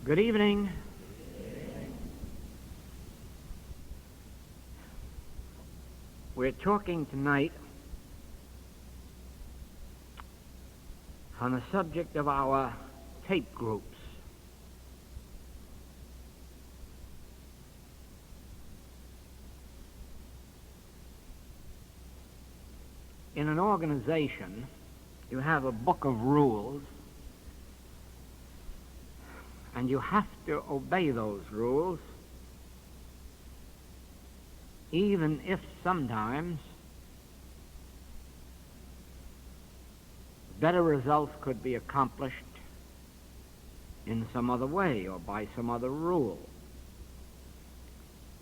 Good evening. We're talking tonight on the subject of our tape groups. In an organization, you have a book of rules, and you have to obey those rules, even if sometimes better results could be accomplished in some other way or by some other rule.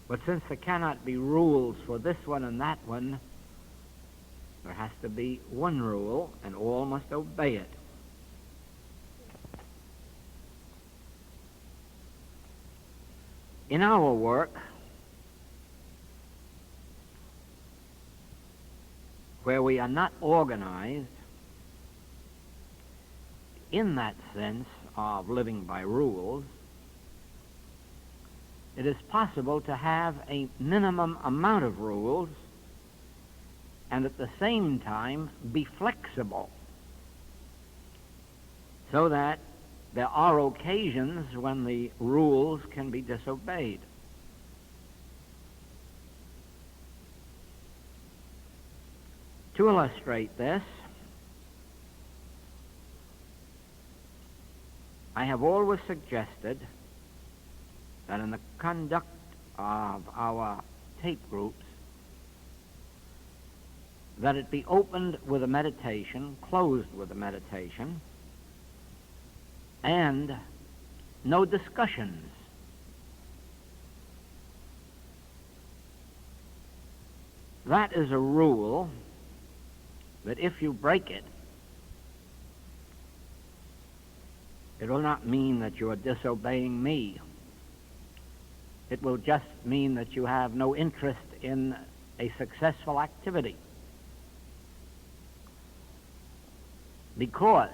But since there cannot be rules for this one and that one, there has to be one rule, and all must obey it. In our work, where we are not organized in that sense of living by rules, it is possible to have a minimum amount of rules and at the same time be flexible, so that there are occasions when the rules can be disobeyed. To illustrate this, I have always suggested that in the conduct of our tape groups, that it be opened with a meditation, closed with a meditation, and no discussions. That is a rule that if you break it, it will not mean that you are disobeying me. It will just mean that you have no interest in a successful activity. Because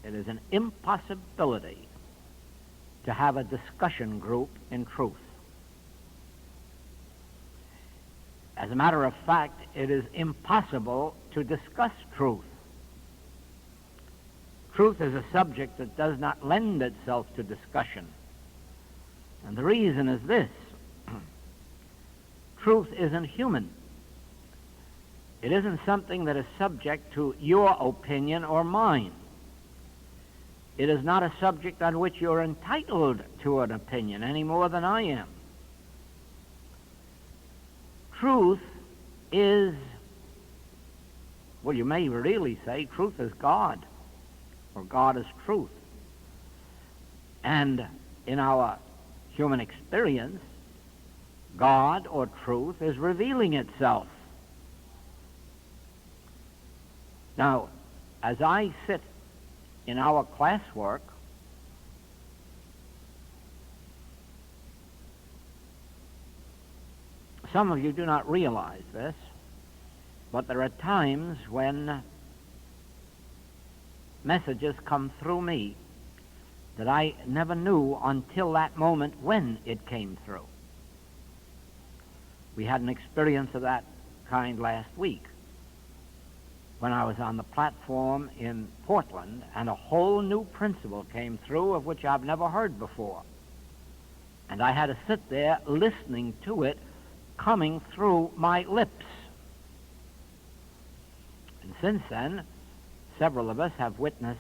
it is an impossibility to have a discussion group in truth. As a matter of fact, it is impossible to discuss truth. Truth is a subject that does not lend itself to discussion. And the reason is this: truth isn't human. It isn't something that is subject to your opinion or mine. It is not a subject on which you're entitled to an opinion any more than I am. Truth is, well, you may really say truth is God, or God is truth. And in our human experience, God or truth is revealing itself. Now, as I sit in our classwork, some of you do not realize this, but there are times when messages come through me that I never knew until that moment when it came through. We had an experience of that kind last week when I was on the platform in Portland, and a whole new principle came through of which I've never heard before. And I had to sit there listening to it coming through my lips. And since then, several of us have witnessed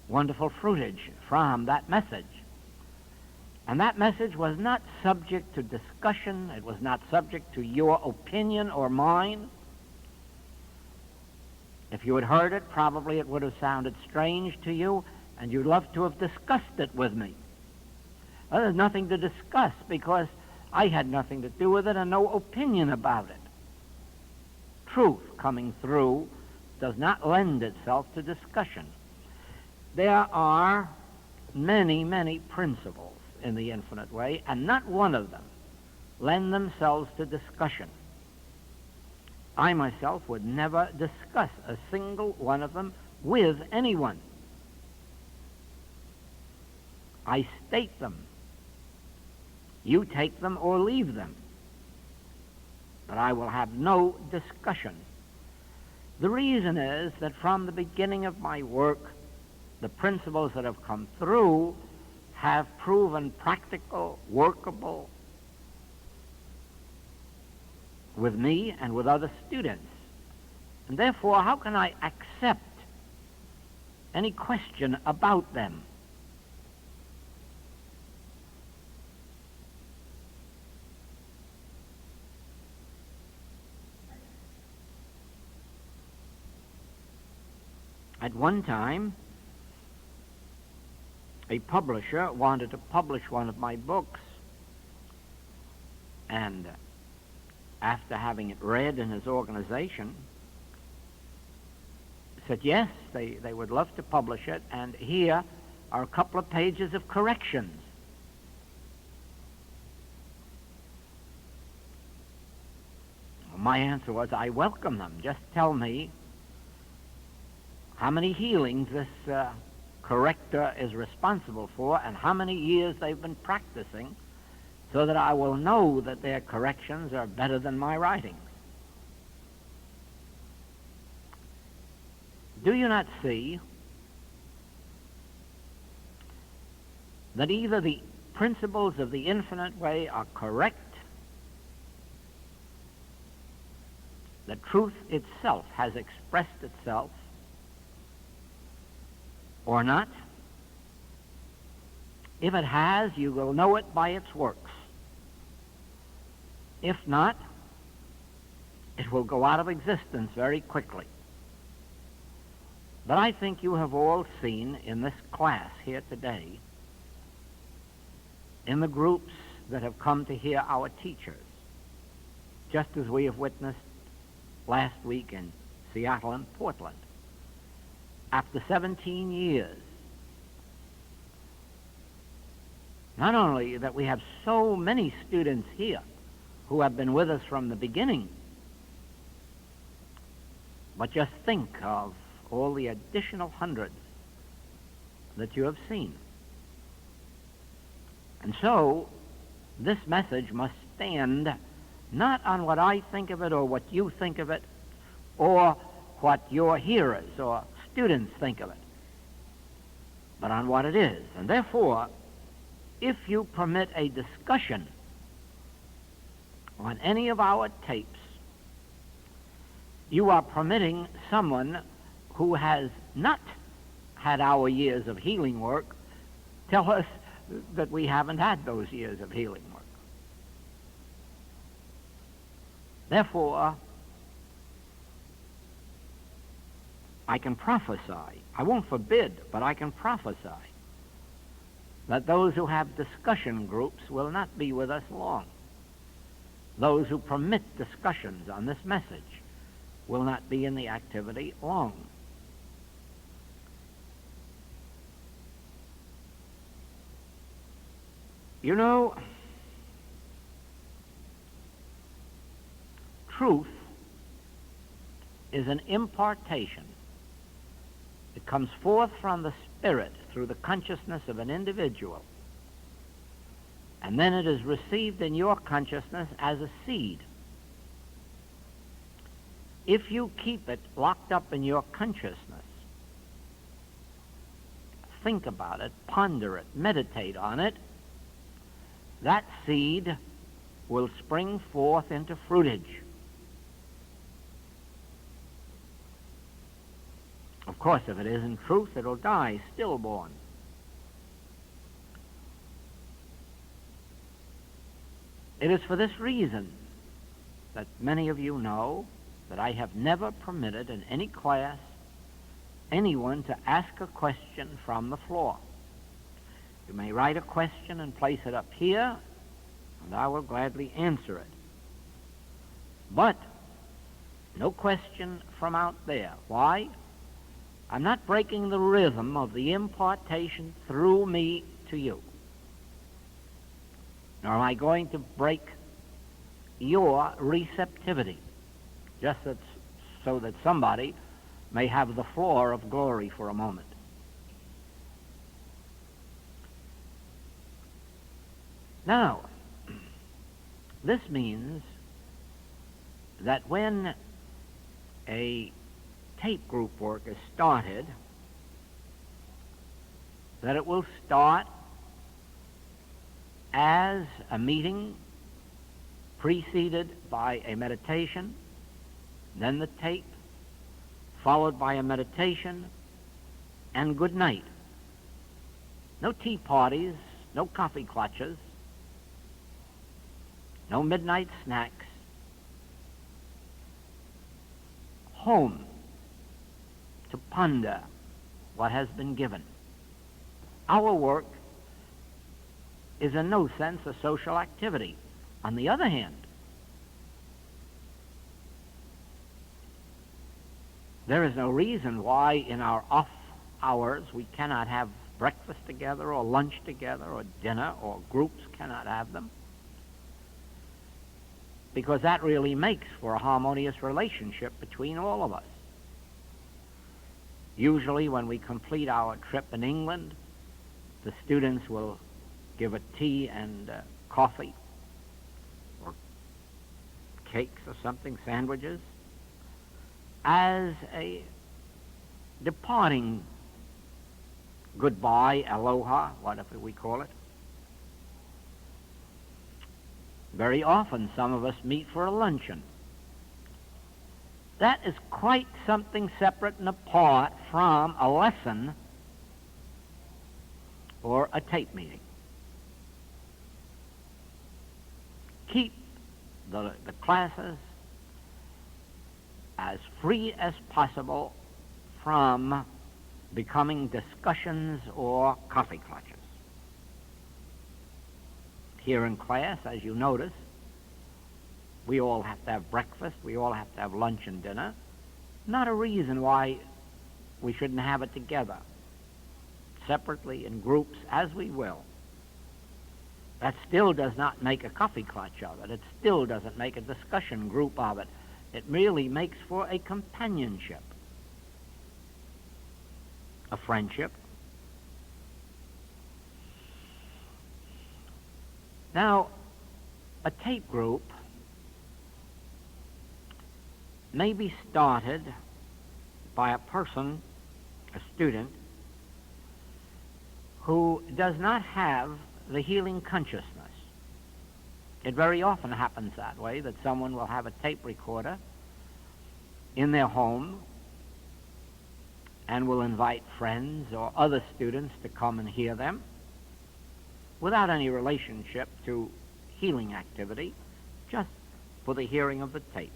wonderful fruitage from that message. And that message was not subject to discussion. It was not subject to your opinion or mine. If you had heard it, probably it would have sounded strange to you, and you'd love to have discussed it with me. Well, there's nothing to discuss because I had nothing to do with it and no opinion about it. Truth coming through does not lend itself to discussion. There are many, many principles in the infinite way, and not one of them lend themselves to discussion. I myself would never discuss a single one of them with anyone. I state them. You take them or leave them. But I will have no discussion. The reason is that from the beginning of my work, the principles that have come through have proven practical, workable with me and with other students. And therefore, how can I accept any question about them? At one time, a publisher wanted to publish one of my books, and after having it read in his organization, said yes, they would love to publish it, and here are a couple of pages of corrections. My answer was, I welcome them. Just tell me how many healings this corrector is responsible for and how many years they've been practicing, so that I will know that their corrections are better than my writings. Do you not see that either the principles of the infinite way are correct, that truth itself has expressed itself, or not? If it has, you will know it by its works. If not, it will go out of existence very quickly. But I think you have all seen in this class here today, in the groups that have come to hear our teachers, just as we have witnessed last week in Seattle and Portland, after 17 years, not only that we have so many students here who have been with us from the beginning, but just think of all the additional hundreds that you have seen. And so, this message must stand not on what I think of it or what you think of it or what your hearers or students think of it, but on what it is. And therefore, if you permit a discussion on any of our tapes, you are permitting someone who has not had our years of healing work tell us that we haven't had those years of healing work. Therefore, I can prophesy. I won't forbid, but I can prophesy that those who have discussion groups will not be with us long. Those who permit discussions on this message will not be in the activity long. You know, truth is an impartation. It comes forth from the Spirit through the consciousness of an individual. And then it is received in your consciousness as a seed. If you keep it locked up in your consciousness, think about it, ponder it, meditate on it, that seed will spring forth into fruitage. Of course, if it isn't truth, it'll die stillborn. It is for this reason that many of you know that I have never permitted in any class anyone to ask a question from the floor. You may write a question and place it up here, and I will gladly answer it. But no question from out there. Why? I'm not breaking the rhythm of the impartation through me to you. Nor am I going to break your receptivity, just so that somebody may have the floor of glory for a moment. Now, this means that when a tape group work is started, that it will start as a meeting preceded by a meditation, then the tape, followed by a meditation, and good night. No tea parties, no coffee clutches, no midnight snacks. Home to ponder what has been given. Our work is in no sense a social activity. On the other hand, there is no reason why in our off hours we cannot have breakfast together or lunch together or dinner, or groups cannot have them, because that really makes for a harmonious relationship between all of us. Usually when we complete our trip in England, the students will give a tea and coffee or cakes or something, sandwiches, as a departing goodbye, aloha, whatever we call it. Very often some of us meet for a luncheon. That is quite something separate and apart from a lesson or a tape meeting. Keep the classes as free as possible from becoming discussions or coffee clutches. Here in class, as you notice, we all have to have breakfast, we all have to have lunch and dinner. Not a reason why we shouldn't have it together, separately, in groups, as we will. That still does not make a coffee clutch of it. It still doesn't make a discussion group of it. It merely makes for a companionship, a friendship. Now, a tape group may be started by a person, a student, who does not have the healing consciousness. It very often happens that way, that someone will have a tape recorder in their home and will invite friends or other students to come and hear them without any relationship to healing activity, just for the hearing of the tapes.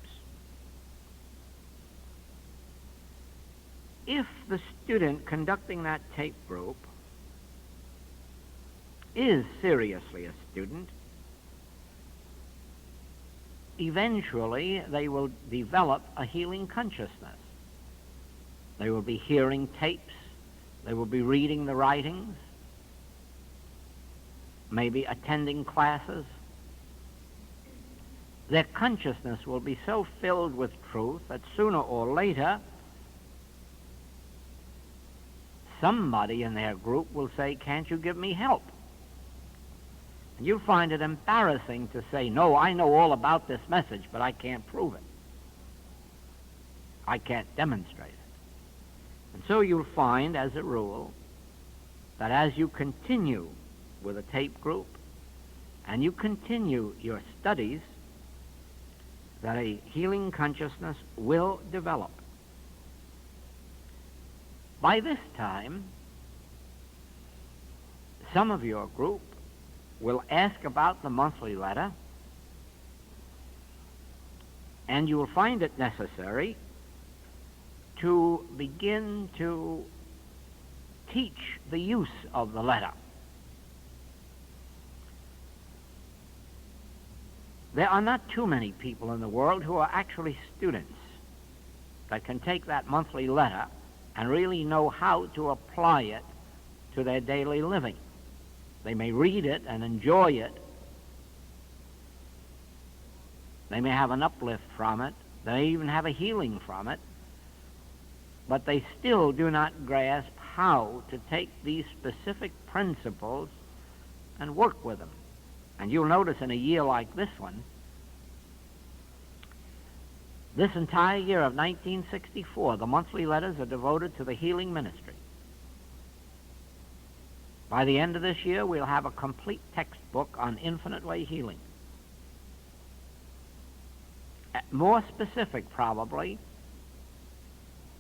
If the student conducting that tape group is seriously a student, eventually they will develop a healing consciousness. They will be hearing tapes, they will be reading the writings, maybe attending classes. Their consciousness will be so filled with truth that sooner or later somebody in their group will say, "Can't you give me help?" And you'll find it embarrassing to say, "No, I know all about this message, but I can't prove it. I can't demonstrate it." And so you'll find, as a rule, that as you continue with a tape group and you continue your studies, that a healing consciousness will develop. By this time, some of your group will ask about the monthly letter, and you will find it necessary to begin to teach the use of the letter. There are not too many people in the world who are actually students that can take that monthly letter and really know how to apply it to their daily living. They may read it and enjoy it. They may have an uplift from it. They may even have a healing from it. But they still do not grasp how to take these specific principles and work with them. And you'll notice in a year like this one, this entire year of 1964, the monthly letters are devoted to the healing ministry. By the end of this year, we'll have a complete textbook on infinite way healing. More specific, probably,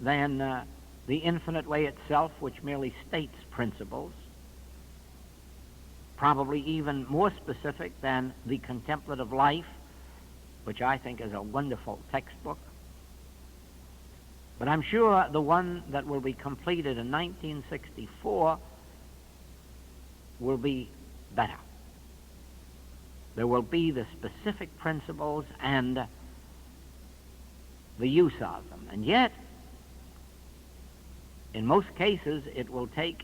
than the infinite way itself, which merely states principles. Probably even more specific than the contemplative life, which I think is a wonderful textbook. But I'm sure the one that will be completed in 1964 will be better. There will be the specific principles and the use of them. And yet, in most cases, it will take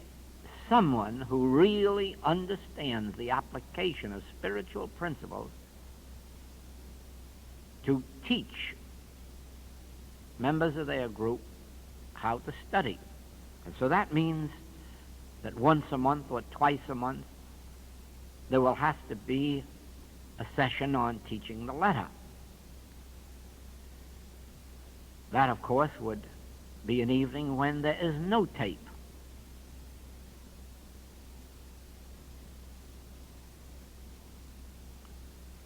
someone who really understands the application of spiritual principles to teach members of their group how to study. And so that means that once a month or twice a month, there will have to be a session on teaching the letter. That, of course, would be an evening when there is no tape.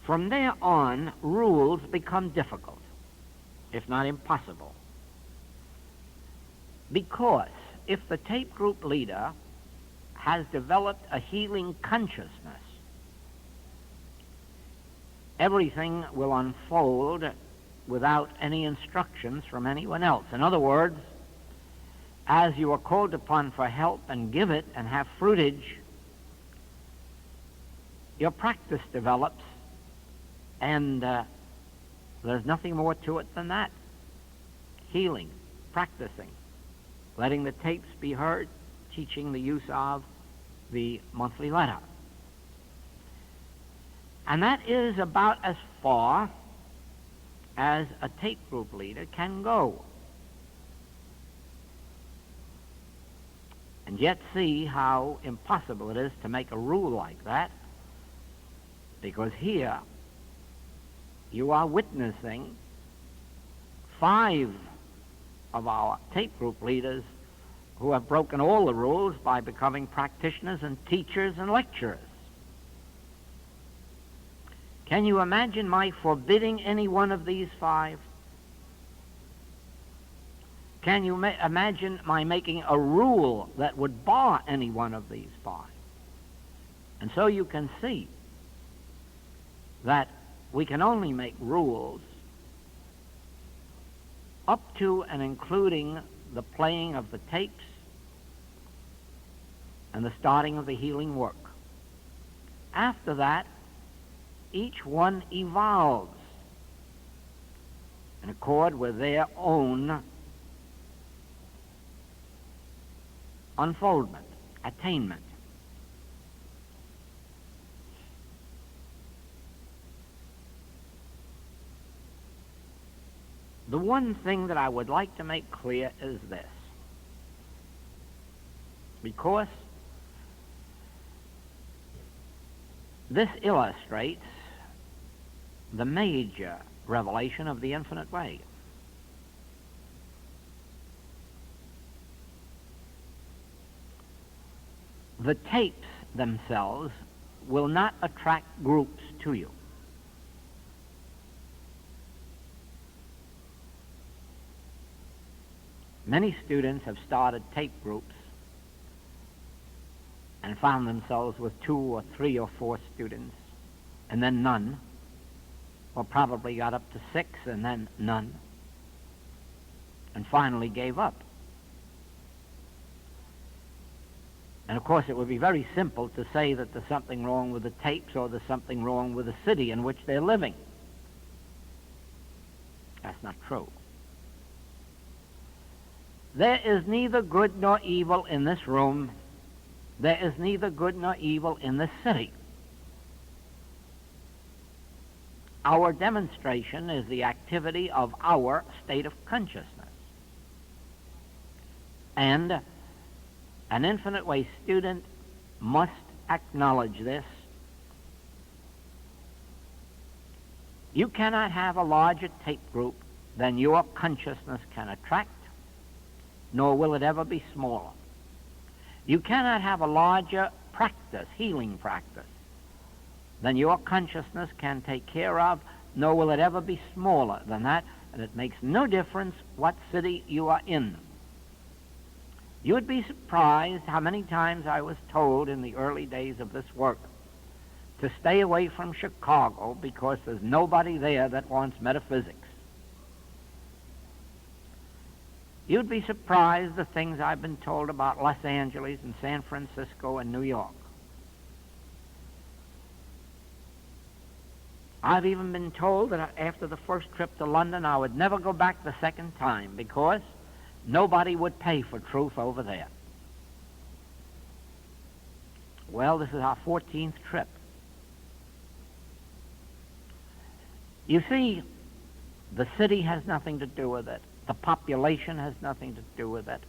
From there on, rules become difficult, if not impossible. Because if the tape group leader has developed a healing consciousness, everything will unfold without any instructions from anyone else. In other words, as you are called upon for help and give it and have fruitage, your practice develops, and there's nothing more to it than that. Healing, practicing, letting the tapes be heard, teaching the use of the monthly letter. And that is about as far as a tape group leader can go. And yet see how impossible it is to make a rule like that, because here you are witnessing 5 of our tape group leaders who have broken all the rules by becoming practitioners and teachers and lecturers. Can you imagine my forbidding any one of these 5? Can you imagine my making a rule that would bar any one of these 5? And so you can see that we can only make rules up to and including the playing of the tapes and the starting of the healing work. After that, each one evolves in accord with their own unfoldment, attainment. The one thing that I would like to make clear is this. Because this illustrates the major revelation of the infinite way. The tapes themselves will not attract groups to you. Many students have started tape groups and found themselves with 2 or 3 or 4 students, and then none, or probably got up to 6 and then none, and finally gave up. And of course it would be very simple to say that there's something wrong with the tapes or there's something wrong with the city in which they're living. That's not true. There is neither good nor evil in this room. There is neither good nor evil in this city. Our demonstration is the activity of our state of consciousness. And an infinite way student must acknowledge this You cannot have a larger tape group than your consciousness can attract, nor will it ever be smaller. You cannot have a larger practice, healing practice, than your consciousness can take care of, nor will it ever be smaller than that, and it makes no difference what city you are in. You would be surprised how many times I was told in the early days of this work to stay away from Chicago because there's nobody there that wants metaphysics. You'd be surprised the things I've been told about Los Angeles and San Francisco and New York. I've even been told that after the first trip to London I would never go back the second time because nobody would pay for truth over there. Well, this is our 14th trip. You see, the city has nothing to do with it. The population has nothing to do with it.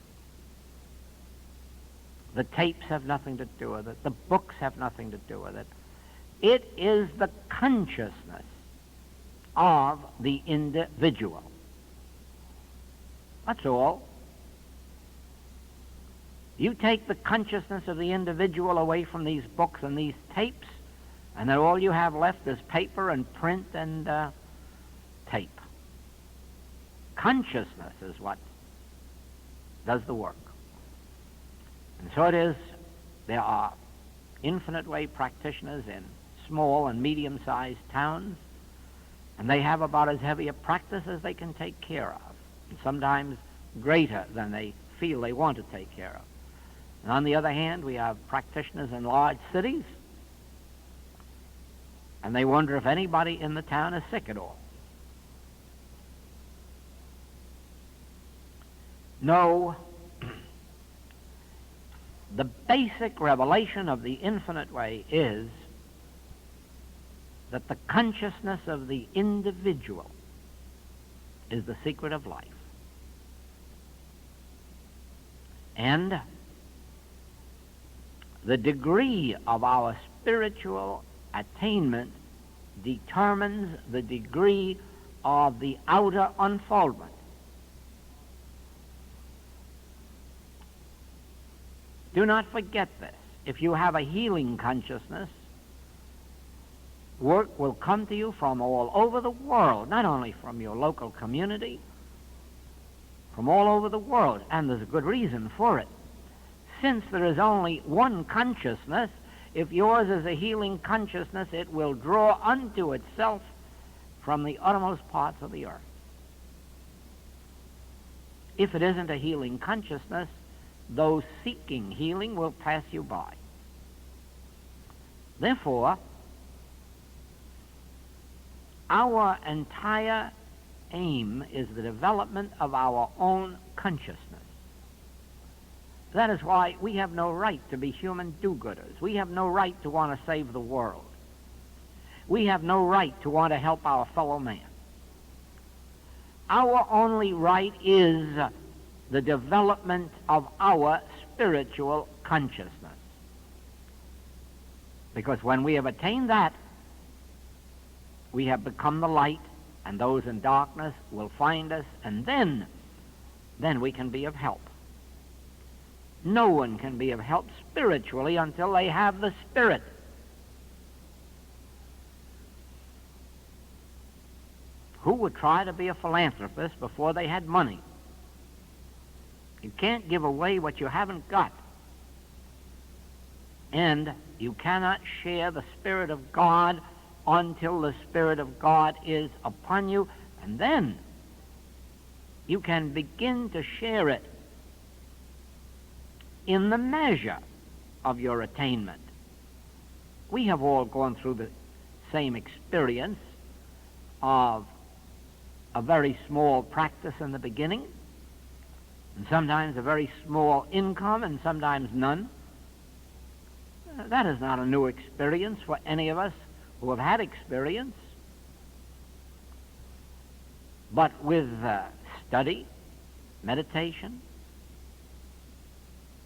The tapes have nothing to do with it. The books have nothing to do with it. It is the consciousness of the individual. That's all. You take the consciousness of the individual away from these books and these tapes, and then all you have left is paper and print and tape. Consciousness is what does the work. And so it is, there are infinite way practitioners in small and medium-sized towns, and they have about as heavy a practice as they can take care of, and sometimes greater than they feel they want to take care of. And on the other hand, we have practitioners in large cities, and they wonder if anybody in the town is sick at all. No, the basic revelation of the infinite way is that the consciousness of the individual is the secret of life. And the degree of our spiritual attainment determines the degree of the outer unfoldment. Do not forget this. If you have a healing consciousness, work will come to you from all over the world, not only from your local community, from all over the world, and there's a good reason for it. Since there is only one consciousness, if yours is a healing consciousness, it will draw unto itself from the uttermost parts of the earth. If it isn't a healing consciousness, those seeking healing will pass you by. Therefore, our entire aim is the development of our own consciousness. That is why we have no right to be human do-gooders. We have no right to want to save the world. We have no right to want to help our fellow man. Our only right is the development of our spiritual consciousness. Because when we have attained that, we have become the light, and those in darkness will find us, and then we can be of help. No one can be of help spiritually until they have the Spirit. Who would try to be a philanthropist before they had money? You can't give away what you haven't got. And you cannot share the Spirit of God until the Spirit of God is upon you, and then you can begin to share it in the measure of your attainment. We have all gone through the same experience of a very small practice in the beginning, and sometimes a very small income, and sometimes none. That is not a new experience for any of us who have had experience. But with study, meditation,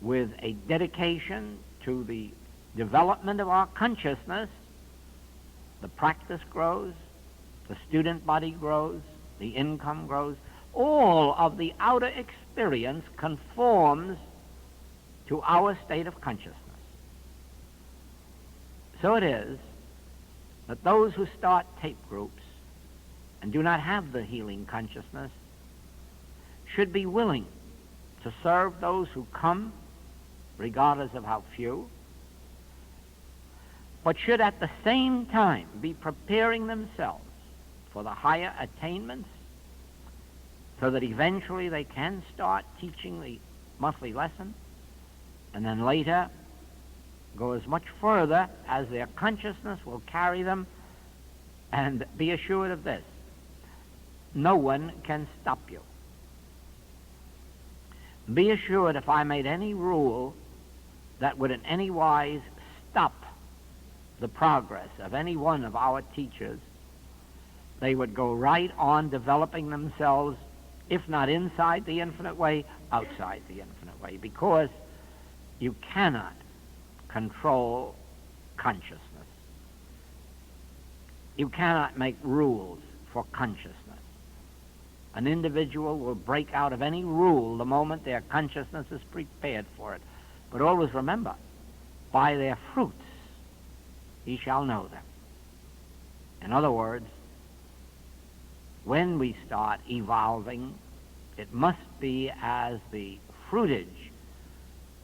with a dedication to the development of our consciousness, the practice grows, The student body grows, the income grows. All of the outer experience conforms to our state of consciousness. So it is that those who start tape groups and do not have the healing consciousness should be willing to serve those who come, regardless of how few, but should at the same time be preparing themselves for the higher attainments so that eventually they can start teaching the monthly lesson and then later go as much further as their consciousness will carry them. And be assured of this: no one can stop you. Be assured, if I made any rule that would in any wise stop the progress of any one of our teachers, they would go right on developing themselves, if not inside the infinite way, outside the infinite way, because you cannot control consciousness. You cannot make rules for consciousness. An individual will break out of any rule the moment their consciousness is prepared for it. But always remember, by their fruits ye shall know them. In other words, when we start evolving, it must be as the fruitage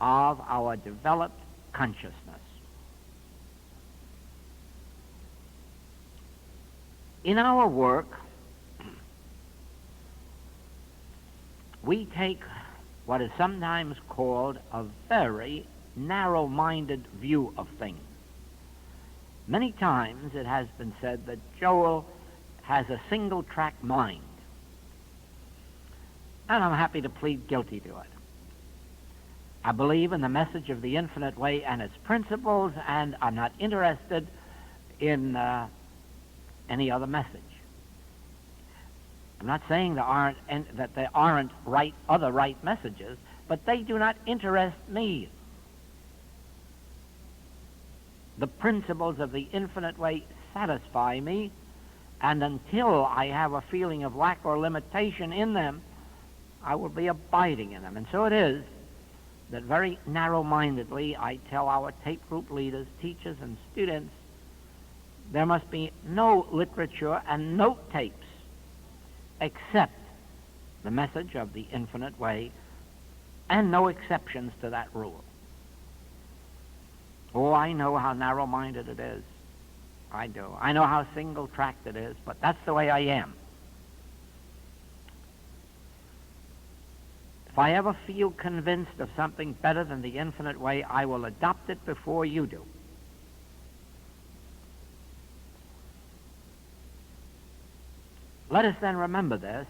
of our developed consciousness. In our work, we take what is sometimes called a very narrow-minded view of things. Many times it has been said that Joel has a single-track mind, and I'm happy to plead guilty to it. I believe in the message of the infinite way and its principles, and I'm not interested in any other message. I'm not saying that there aren't other right messages, but they do not interest me. The principles of the infinite way satisfy me, and until I have a feeling of lack or limitation in them, I will be abiding in them. And so it is that very narrow-mindedly I tell our tape group leaders, teachers, and students there must be no literature and note tapes except the message of the infinite way, and no exceptions to that rule. Oh, I know how narrow-minded it is. I do. I know how single-tracked it is, but that's the way I am. If I ever feel convinced of something better than the infinite way, I will adopt it before you do. Let us then remember this.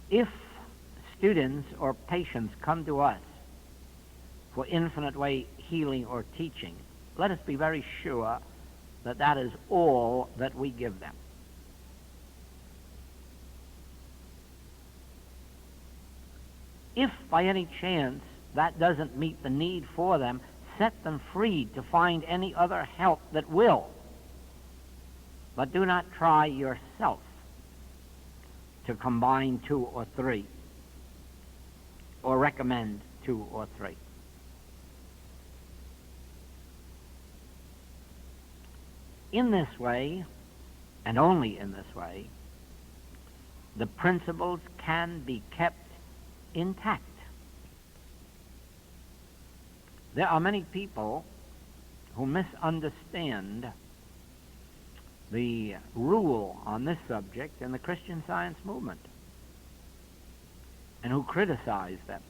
If students or patients come to us for infinite way healing or teaching, let us be very sure that that is all that we give them. If by any chance that doesn't meet the need for them, set them free to find any other help that will. But do not try yourself to combine 2 or 3 or recommend 2 or 3. In this way, and only in this way, the principles can be kept intact. There are many people who misunderstand the rule on this subject in the Christian Science movement and who criticize them.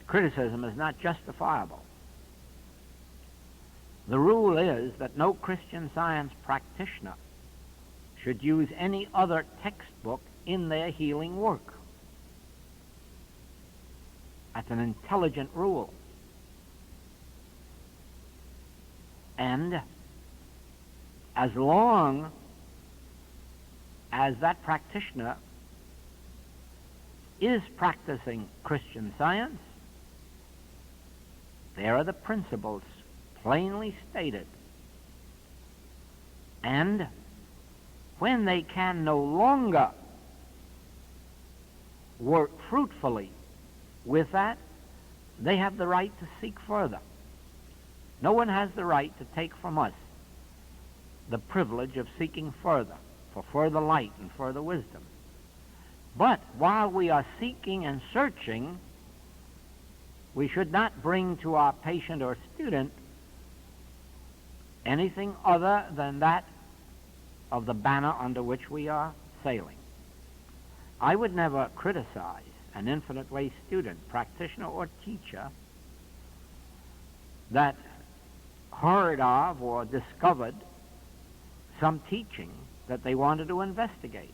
Criticism is not justifiable. The rule is that no Christian Science practitioner should use any other textbook in their healing work. That's an intelligent rule. And as long as that practitioner is practicing Christian Science, there are the principles plainly stated. And when they can no longer work fruitfully with that, they have the right to seek further. No one has the right to take from us the privilege of seeking further, for further light and further wisdom. But while we are seeking and searching, we should not bring to our patient or student anything other than that of the banner under which we are sailing. I would never criticize an Infinite Way student, practitioner, or teacher that heard of or discovered some teaching that they wanted to investigate.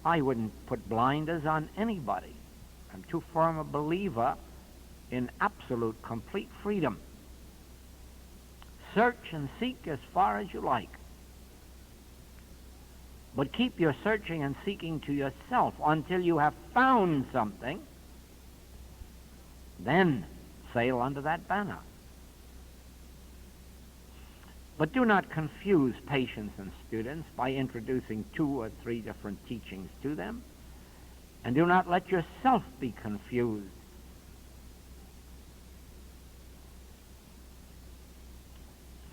I wouldn't put blinders on anybody. I'm too firm a believer in absolute, complete freedom. Search and seek as far as you like. But keep your searching and seeking to yourself until you have found something. Then sail under that banner. But do not confuse patients and students by introducing 2 or 3 different teachings to them. And do not let yourself be confused.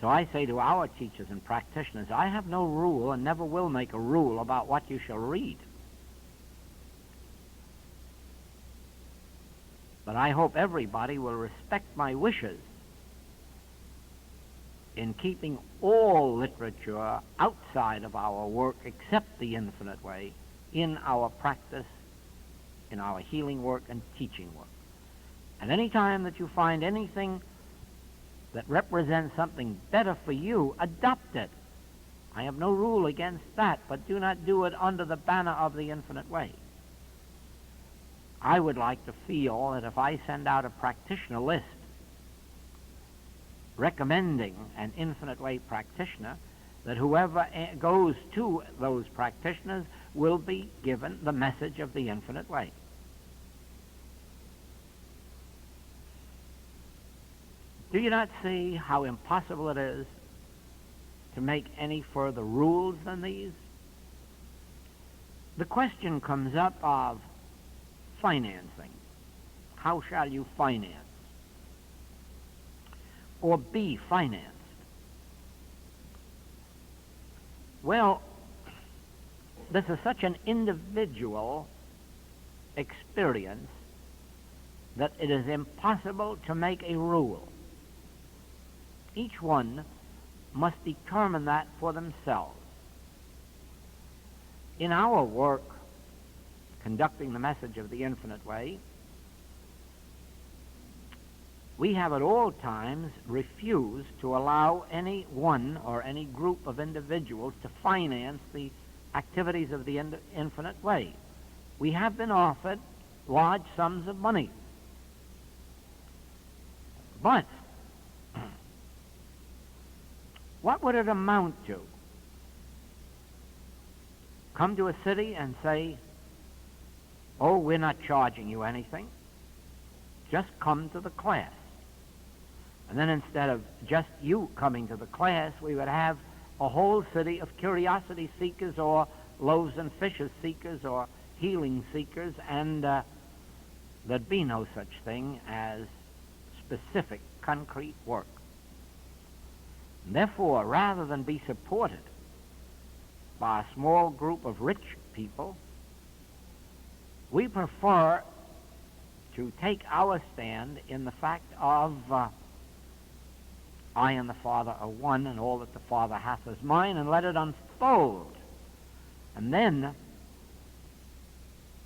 So I say to our teachers and practitioners, I have no rule and never will make a rule about what you shall read. But I hope everybody will respect my wishes in keeping all literature outside of our work except the Infinite Way in our practice, in our healing work and teaching work. And any time that you find anything that represents something better for you, adopt it. I have no rule against that, but do not do it under the banner of the Infinite Way. I would like to feel that if I send out a practitioner list recommending an Infinite Way practitioner, that whoever goes to those practitioners will be given the message of the Infinite Way. Do you not see how impossible it is to make any further rules than these? The question comes up of financing. How shall you finance? Or be financed? Well, this is such an individual experience that it is impossible to make a rule. Each one must determine that for themselves. In our work, conducting the message of the Infinite Way, we have at all times refused to allow any one or any group of individuals to finance the activities of the Infinite Way. We have been offered large sums of money. But what would it amount to? Come to a city and say, oh, we're not charging you anything. Just come to the class. And then instead of just you coming to the class, we would have a whole city of curiosity seekers or loaves and fishes seekers or healing seekers, and there'd be no such thing as specific, concrete work. And therefore, rather than be supported by a small group of rich people, we prefer to take our stand in the fact of I and the Father are one, and all that the Father hath is mine, and let it unfold. And then,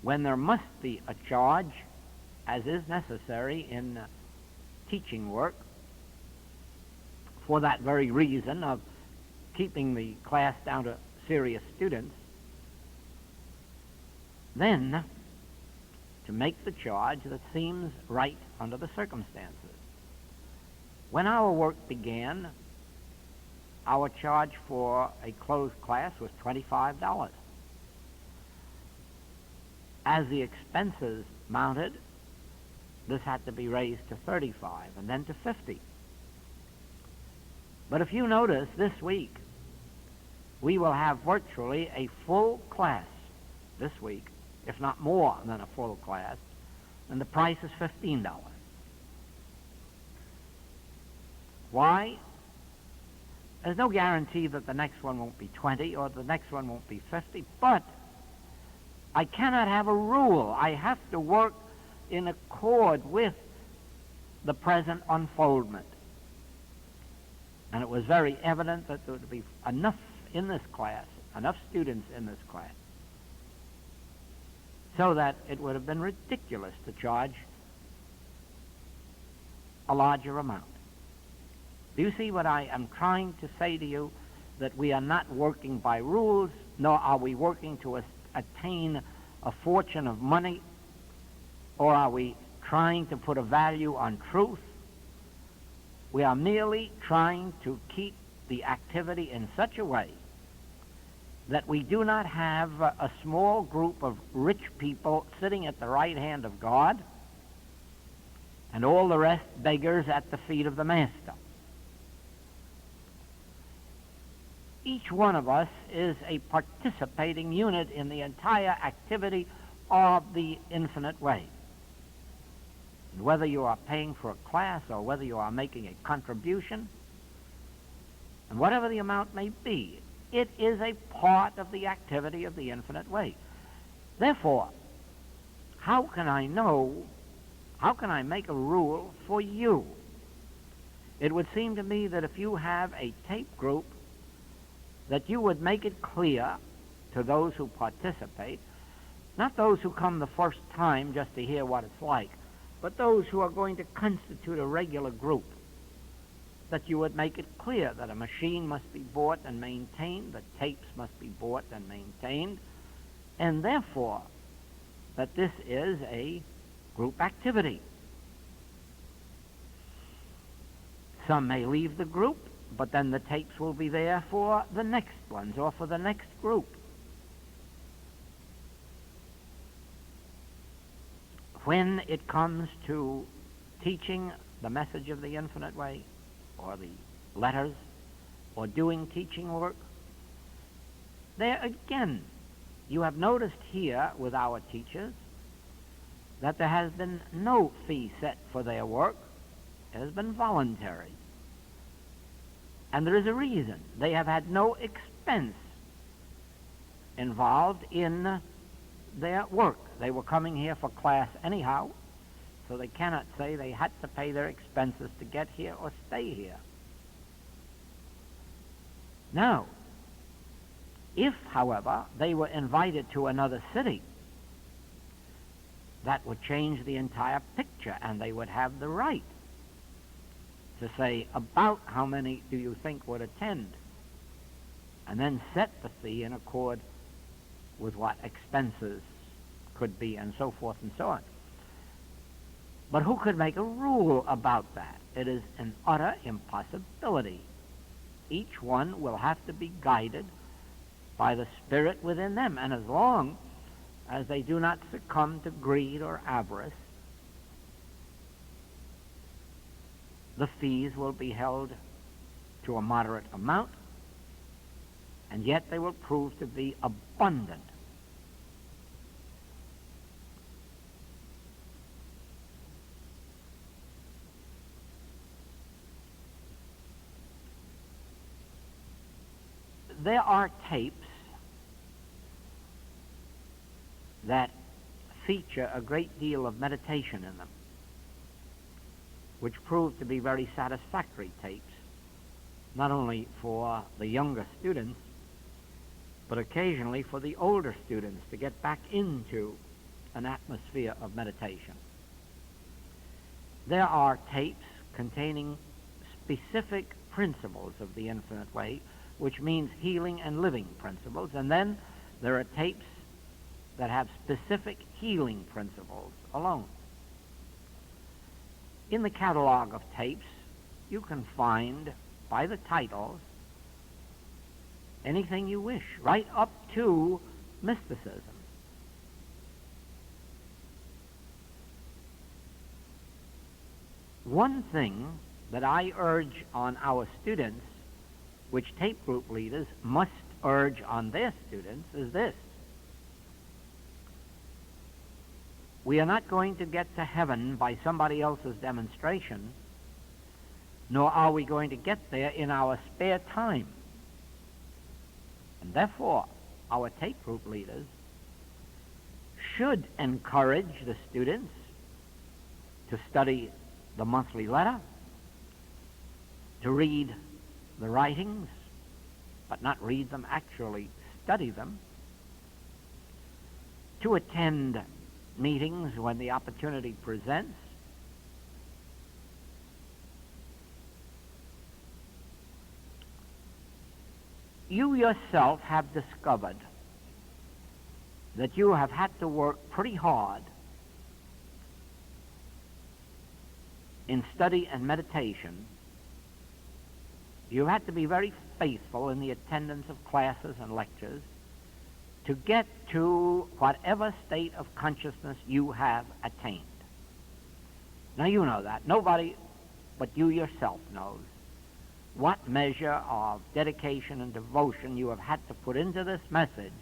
when there must be a charge, as is necessary in teaching work, for that very reason of keeping the class down to serious students, then to make the charge that seems right under the circumstances. When our work began, our charge for a closed class was $25. As the expenses mounted, this had to be raised to $35 and then to $50. But if you notice, this week, we will have virtually a full class this week, if not more than a full class, and the price is $15. Why? There's no guarantee that the next one won't be 20 or the next one won't be 50, but I cannot have a rule. I have to work in accord with the present unfoldment. And it was very evident that there would be enough in this class, enough students in this class, so that it would have been ridiculous to charge a larger amount. Do you see what I am trying to say to you? That we are not working by rules, nor are we working to attain a fortune of money, or are we trying to put a value on truth. We are merely trying to keep the activity in such a way that we do not have a small group of rich people sitting at the right hand of God and all the rest beggars at the feet of the Master. Each one of us is a participating unit in the entire activity of the infinite way. And whether you are paying for a class or whether you are making a contribution, and whatever the amount may be, it is a part of the activity of the infinite way. Therefore, how can I make a rule for you? It would seem to me that if you have a tape group, that you would make it clear to those who participate, not those who come the first time just to hear what it's like, but those who are going to constitute a regular group, that you would make it clear that a machine must be bought and maintained, that tapes must be bought and maintained, and therefore that this is a group activity. Some may leave the group, but then the tapes will be there for the next ones or for the next group. When it comes to teaching the message of the infinite way, or the letters, or doing teaching work, there again, you have noticed here with our teachers that there has been no fee set for their work. It has been voluntary. And there is a reason. They have had no expense involved in their work. They were coming here for class anyhow, so they cannot say they had to pay their expenses to get here or stay here. Now, if, however, they were invited to another city, that would change the entire picture, and they would have the right to say about how many do you think would attend, and then set the fee in accord with what expenses could be, and so forth and so on. But who could make a rule about that? It is an utter impossibility. Each one will have to be guided by the spirit within them, and as long as they do not succumb to greed or avarice, the fees will be held to a moderate amount, and yet they will prove to be abundant. There are tapes that feature a great deal of meditation in them, which prove to be very satisfactory tapes, not only for the younger students, but occasionally for the older students to get back into an atmosphere of meditation. There are tapes containing specific principles of the infinite way, which means healing and living principles, and then there are tapes that have specific healing principles alone. In the catalog of tapes, you can find, by the titles, anything you wish, right up to mysticism. One thing that I urge on our students which tape group leaders must urge on their students is this. We are not going to get to heaven by somebody else's demonstration, nor are we going to get there in our spare time. And therefore, our tape group leaders should encourage the students to study the monthly letter, to read the writings, but not read them, actually study them, to attend meetings when the opportunity presents, you yourself have discovered that you have had to work pretty hard in study and meditation. You had to be very faithful in the attendance of classes and lectures to get to whatever state of consciousness you have attained. Now you know that. Nobody but you yourself knows what measure of dedication and devotion you have had to put into this message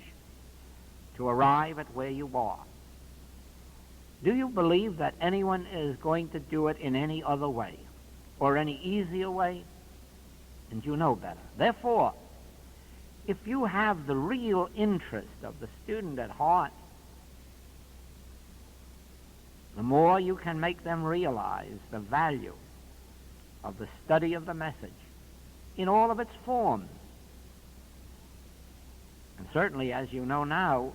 to arrive at where you are. Do you believe that anyone is going to do it in any other way or any easier way? And you know better. Therefore, if you have the real interest of the student at heart, the more you can make them realize the value of the study of the message in all of its forms. And certainly, as you know now,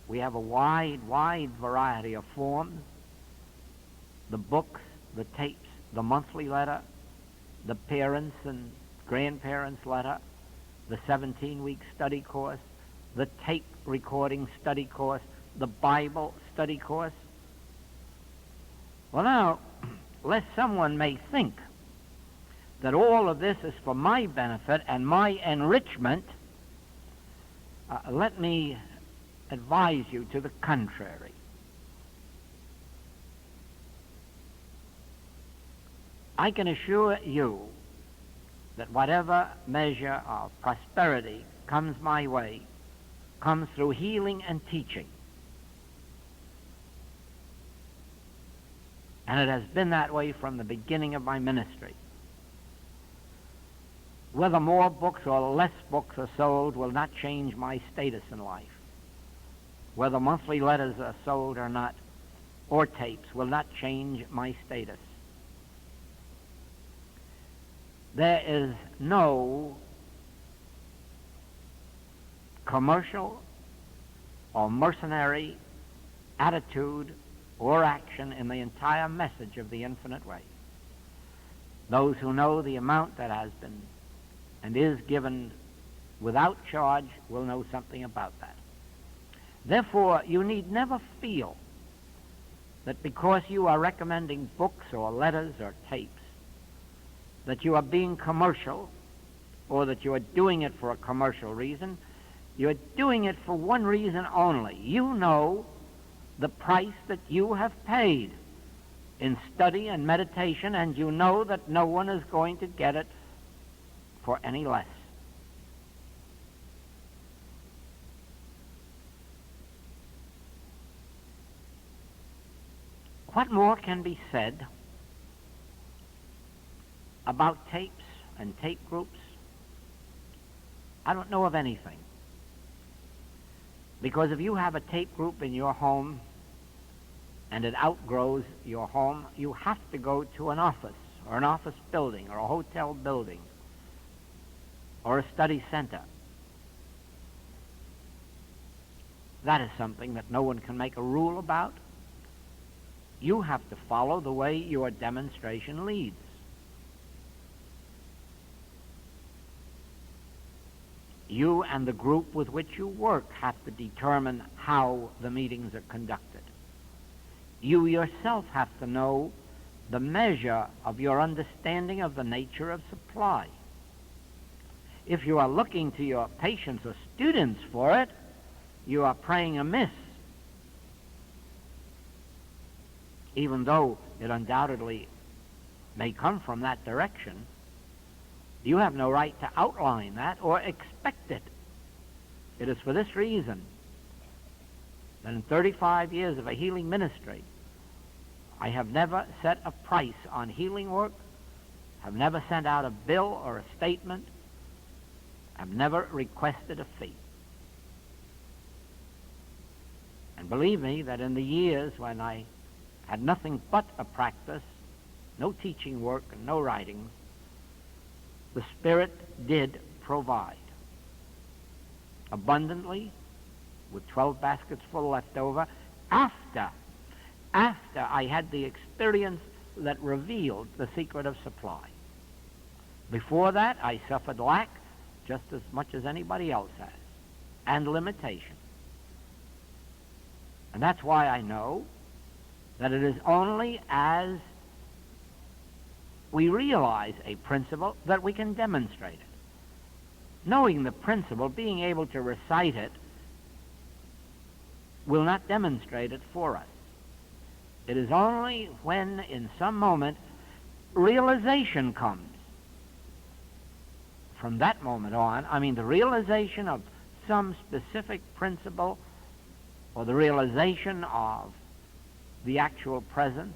we have a wide variety of forms: the books, the tapes, the monthly letter, the parents and grandparents letter, the 17-week study course, the tape recording study course, the Bible study course. Well, now, lest someone may think that all of this is for my benefit and my enrichment, let me advise you to the contrary. I can assure you that whatever measure of prosperity comes my way comes through healing and teaching. And it has been that way from the beginning of my ministry. Whether more books or less books are sold will not change my status in life. Whether monthly letters are sold or not, or tapes, will not change my status. There is no commercial or mercenary attitude or action in the entire message of the infinite way. Those who know the amount that has been and is given without charge will know something about that. Therefore, you need never feel that because you are recommending books or letters or tapes, that you are being commercial, or that you are doing it for a commercial reason. You are doing it for one reason only. You know the price that you have paid in study and meditation, and you know that no one is going to get it for any less. What more can be said about tapes and tape groups? I don't know of anything. Because if you have a tape group in your home and it outgrows your home, you have to go to an office or an office building or a hotel building or a study center. That is something that no one can make a rule about. You have to follow the way your demonstration leads. You and the group with which you work have to determine how the meetings are conducted. You yourself have to know the measure of your understanding of the nature of supply. If you are looking to your patients or students for it, you are praying amiss, even though it undoubtedly may come from that direction. You have no right to outline that or expect it. It is for this reason that in 35 years of a healing ministry, I have never set a price on healing work, have never sent out a bill or a statement, have never requested a fee. And believe me that in the years when I had nothing but a practice, no teaching work and no writings, the Spirit did provide abundantly, with 12 baskets full left over, after I had the experience that revealed the secret of supply. Before that, I suffered lack just as much as anybody else has, and limitation. And that's why I know that it is only as we realize a principle that we can demonstrate it. Knowing the principle, being able to recite it, will not demonstrate it for us. It is only when, in some moment, realization comes. From that moment on, the realization of some specific principle or the realization of the actual presence,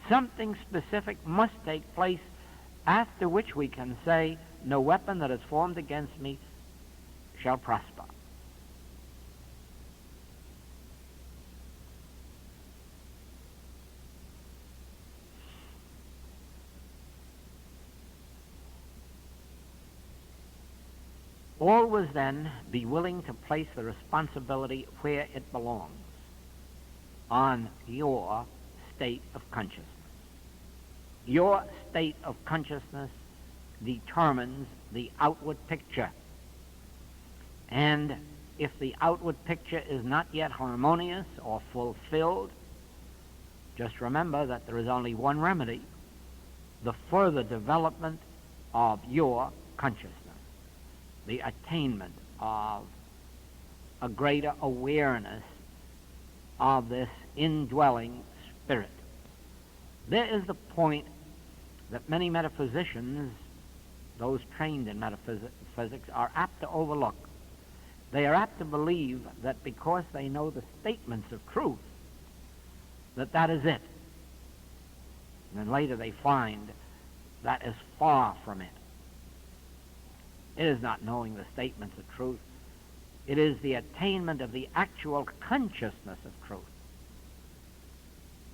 something specific must take place, after which we can say, no weapon that is formed against me shall prosper. Always then be willing to place the responsibility where it belongs, on your state of consciousness. Your state of consciousness determines the outward picture. And if the outward picture is not yet harmonious or fulfilled, just remember that there is only one remedy: the further development of your consciousness, the attainment of a greater awareness of this indwelling spirit. There is the point that many metaphysicians, those trained in metaphysics, are apt to overlook. They are apt to believe that because they know the statements of truth, that is it. And then later they find that is far from it. It is not knowing the statements of truth. It is the attainment of the actual consciousness of truth.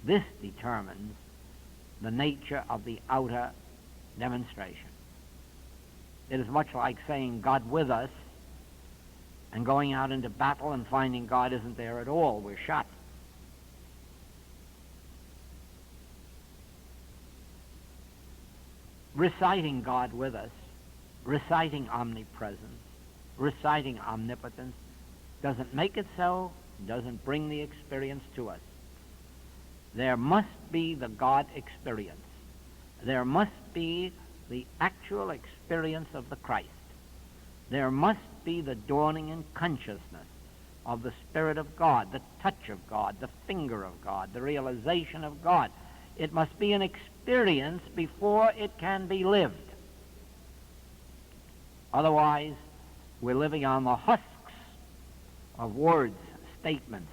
This determines the nature of the outer demonstration. It is much like saying God with us and going out into battle and finding God isn't there at all. We're shot. Reciting God with us, reciting omnipresence, reciting omnipotence, doesn't make it so, doesn't bring the experience to us. There must be the God experience. There must be the actual experience of the Christ. There must be the dawning in consciousness of the Spirit of God, the touch of God, the finger of God, the realization of God. It must be an experience before it can be lived. Otherwise, we're living on the husks of words, statements,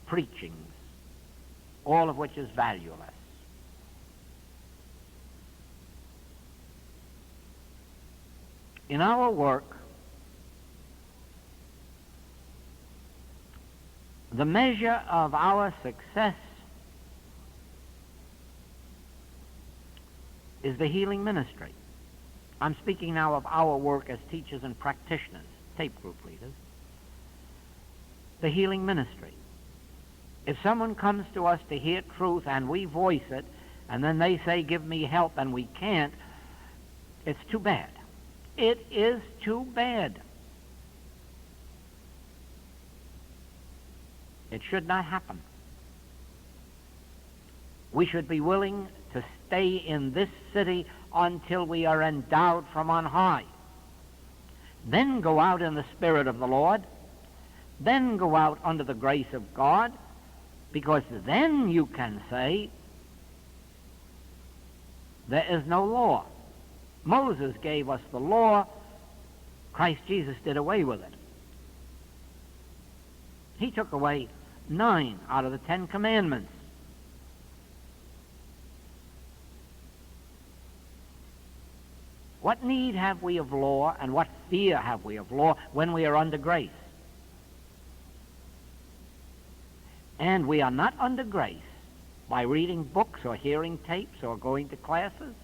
preachings, all of which is valueless. In our work, the measure of our success is the healing ministry. I'm speaking now of our work as teachers and practitioners, tape group leaders. The healing ministry. If someone comes to us to hear truth and we voice it, and then they say, give me help, and we can't, it's too bad. It is too bad. It should not happen. We should be willing to stay in this city until we are endowed from on high. Then go out in the Spirit of the Lord. Then go out under the grace of God, because then you can say, There is no law. Moses gave us the law. Christ Jesus did away with it. He took away 9 out of the 10 commandments. What need have we of law, and what fear have we of law when we are under grace? And we are not under grace by reading books or hearing tapes or going to classes.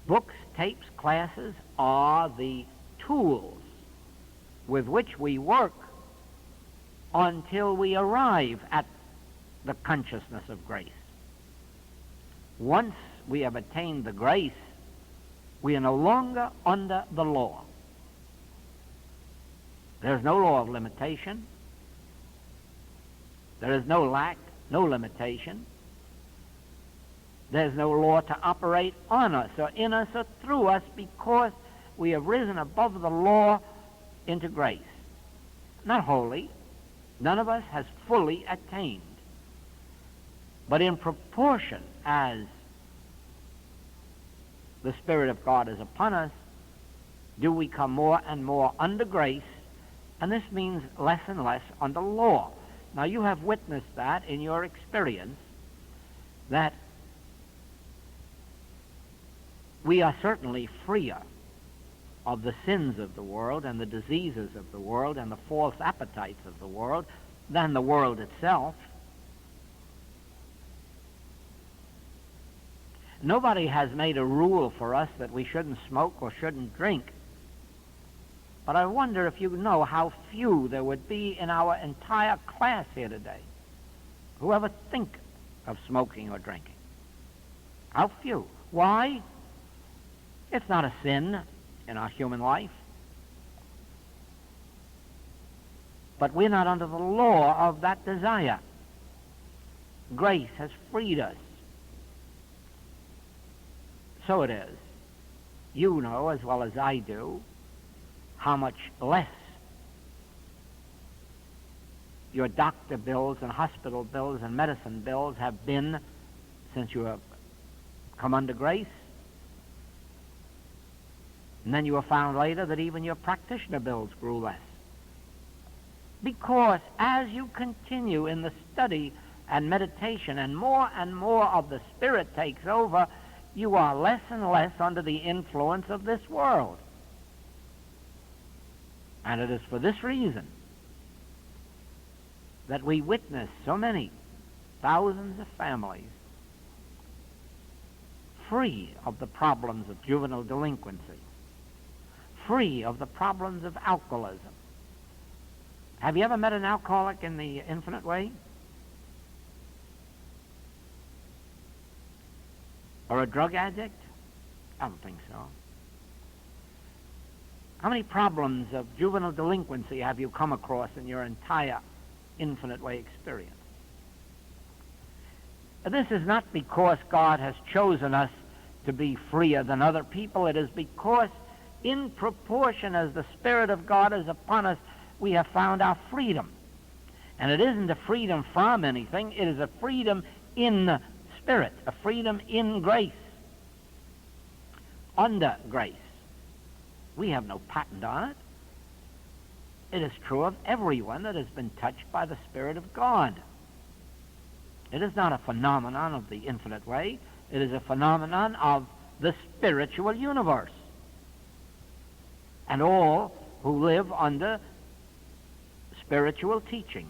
Books, tapes, classes are the tools with which we work until we arrive at the consciousness of grace. Once we have attained the grace, we are no longer under the law. There's no law of limitation. There is no lack, no limitation. There's no law to operate on us or in us or through us, because we have risen above the law into grace. Not wholly. None of us has fully attained. But in proportion as the Spirit of God is upon us, do we come more and more under grace, and this means less and less under law. Now, you have witnessed that in your experience, that we are certainly freer of the sins of the world and the diseases of the world and the false appetites of the world than the world itself. Nobody has made a rule for us that we shouldn't smoke or shouldn't drink. But I wonder if you know how few there would be in our entire class here today who ever think of smoking or drinking. How few. Why? It's not a sin in our human life. But we're not under the law of that desire. Grace has freed us. So it is. You know as well as I do how much less your doctor bills and hospital bills and medicine bills have been since you have come under grace. And then you have found later that even your practitioner bills grew less. Because as you continue in the study and meditation and more of the Spirit takes over, you are less and less under the influence of this world. And it is for this reason that we witness so many thousands of families free of the problems of juvenile delinquency, free of the problems of alcoholism. Have you ever met an alcoholic in the infinite way? Or a drug addict? I don't think so. How many problems of juvenile delinquency have you come across in your entire infinite way experience? This is not because God has chosen us to be freer than other people. It is because in proportion as the Spirit of God is upon us, we have found our freedom. And it isn't a freedom from anything. It is a freedom in the Spirit, a freedom in grace, under grace. We have no patent on it. It is true of everyone that has been touched by the Spirit of God. It is not a phenomenon of the infinite way. It is a phenomenon of the spiritual universe. And all who live under spiritual teachings.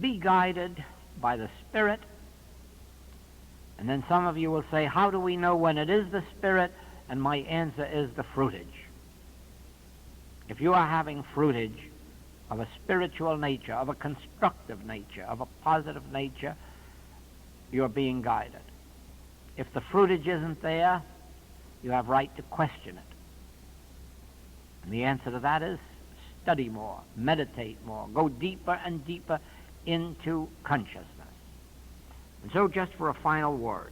Be guided by the Spirit. And then some of you will say, how do we know when it is the Spirit? And my answer is the fruitage. If you are having fruitage of a spiritual nature, of a constructive nature, of a positive nature, you're being guided. If the fruitage isn't there, you have right to question it. And the answer to that is study more, meditate more, go deeper and deeper into consciousness. And so just for a final word,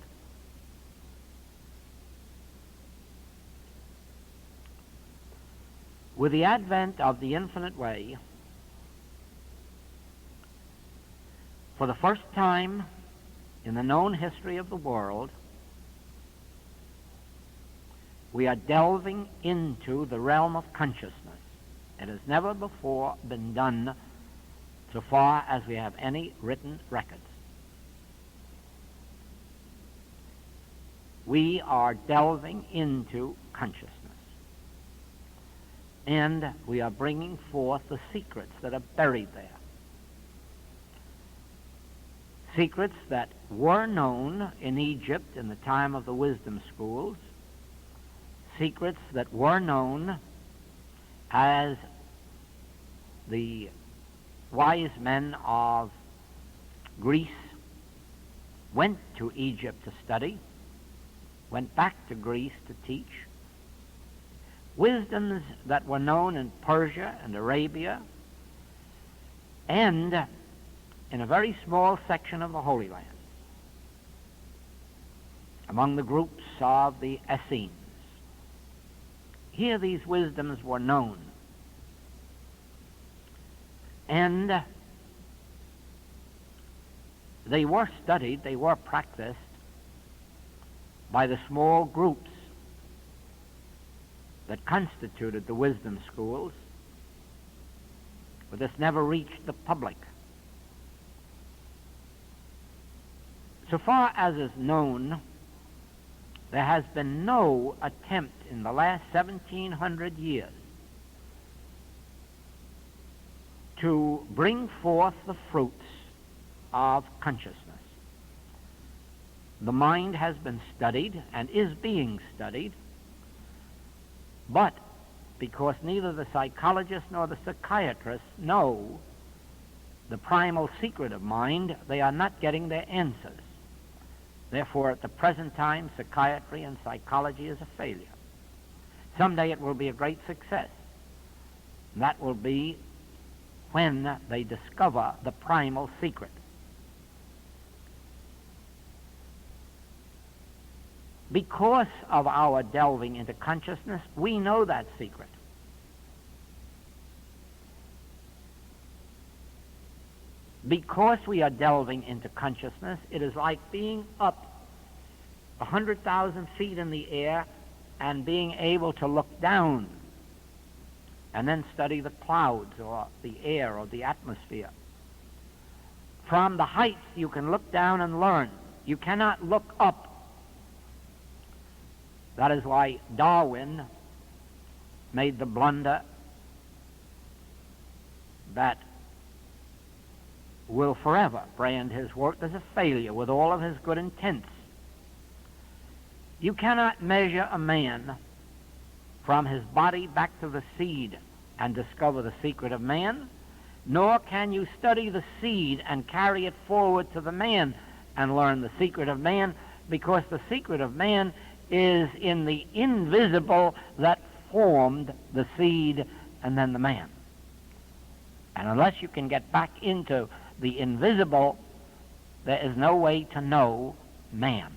with the advent of the infinite way, for the first time in the known history of the world, we are delving into the realm of consciousness. It has never before been done so far as we have any written records. We are delving into consciousness. And we are bringing forth the secrets that are buried there. Secrets that were known in Egypt in the time of the wisdom schools. Secrets that were known as the wise men of Greece went to Egypt to study, went back to Greece to teach. Wisdoms that were known in Persia and Arabia, and in a very small section of the Holy Land, among the groups of the Essenes. Here these wisdoms were known, and they were studied, they were practiced by the small groups that constituted the wisdom schools, but this never reached the public. So far as is known, there has been no attempt in the last 1,700 years to bring forth the fruits of consciousness. The mind has been studied and is being studied, but because neither the psychologists nor the psychiatrists know the primal secret of mind, they are not getting their answers. Therefore, at the present time, psychiatry and psychology is a failure. Someday it will be a great success. That will be when they discover the primal secret. Because of our delving into consciousness, we know that secret. Because we are delving into consciousness, it is like being up 100,000 feet in the air and being able to look down and then study the clouds or the air or the atmosphere. From the heights, you can look down and learn. You cannot look up. That is why Darwin made the blunder that will forever brand his work as a failure with all of his good intents. You cannot measure a man from his body back to the seed and discover the secret of man, nor can you study the seed and carry it forward to the man and learn the secret of man, because the secret of man is in the invisible that formed the seed and then the man. And unless you can get back into the invisible, there is no way to know man.